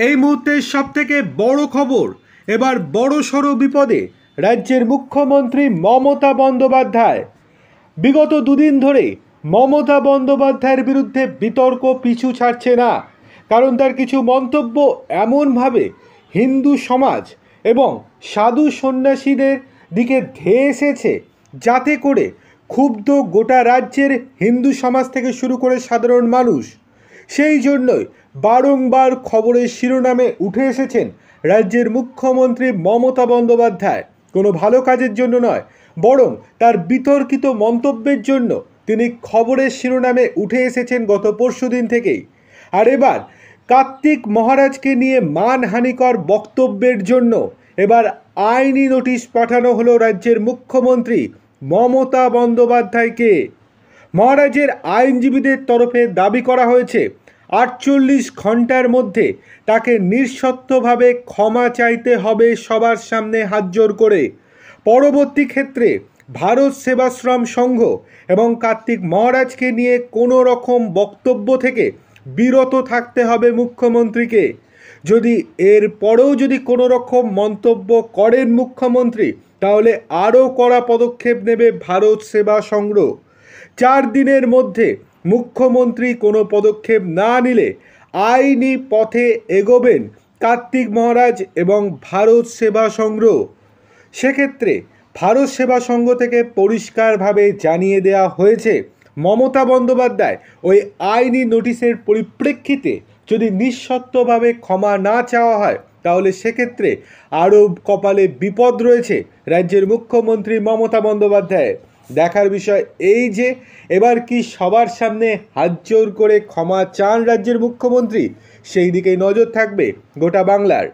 এই মুহূর্তের সবথেকে বড় খবর, এবার বড়সড় বিপদে রাজ্যের মুখ্যমন্ত্রী মমতা বন্দ্যোপাধ্যায়। বিগত দুদিন ধরে মমতা বন্দ্যোপাধ্যায়ের বিরুদ্ধে বিতর্ক পিছু ছাড়ছে না, কারণ তার কিছু মন্তব্য এমনভাবে হিন্দু সমাজ এবং সাধু সন্ন্যাসীদের দিকে ধেয়ে এসেছে, যাতে করে ক্ষুব্ধ গোটা রাজ্যের হিন্দু সমাজ থেকে শুরু করে সাধারণ মানুষ। সেই জন্যই বারংবার খবরের শিরোনামে উঠে এসেছেন রাজ্যের মুখ্যমন্ত্রী মমতা বন্দ্যোপাধ্যায়। কোনো ভালো কাজের জন্য নয়, বরং তার বিতর্কিত মন্তব্যের জন্য তিনি খবরের শিরোনামে উঠে এসেছেন গত পরশুদিন থেকেই। আর এবার কার্তিক মহারাজকে নিয়ে মানহানিকর বক্তব্যের জন্য এবার আইনি নোটিশ পাঠানো হলো রাজ্যের মুখ্যমন্ত্রী মমতা বন্দ্যোপাধ্যায়কে। মহারাজের আইনজীবীদের তরফে দাবি করা হয়েছে 48 ঘন্টার মধ্যে তাকে নিঃশর্তভাবে ক্ষমা চাইতে হবে সবার সামনে হাতজোড় করে। পরবর্তী ক্ষেত্রে ভারত সেবাশ্রম সংঘ এবং কার্তিক মহারাজকে নিয়ে কোনো রকম বক্তব্য থেকে বিরত থাকতে হবে মুখ্যমন্ত্রীকে। যদি এর পরেও যদি কোনো রকম মন্তব্য করেন মুখ্যমন্ত্রী, তাহলে আরও কড়া পদক্ষেপ নেবে ভারত সেবা সংঘ। 4 দিনের মধ্যে মুখ্যমন্ত্রী কোনো পদক্ষেপ না নিলে আইনি পথে এগোবেন কার্তিক মহারাজ এবং ভারত সেবা সংঘ। সেক্ষেত্রে ভারত সেবা সংঘ থেকে পরিষ্কারভাবে জানিয়ে দেওয়া হয়েছে, মমতা বন্দ্যোপাধ্যায় ওই আইনি নোটিশের পরিপ্রেক্ষিতে যদি নিঃশর্তভাবে ক্ষমা না চাওয়া হয়, তাহলে সেক্ষেত্রে আরও কপালে বিপদ রয়েছে রাজ্যের মুখ্যমন্ত্রী মমতা বন্দ্যোপাধ্যায়ের। দেখার বিষয় এই যে এবার কি সবার সামনে হাতজোড় করে ক্ষমা চান রাজ্যের মুখ্যমন্ত্রী, সেই দিকেই নজর থাকবে গোটা বাংলার।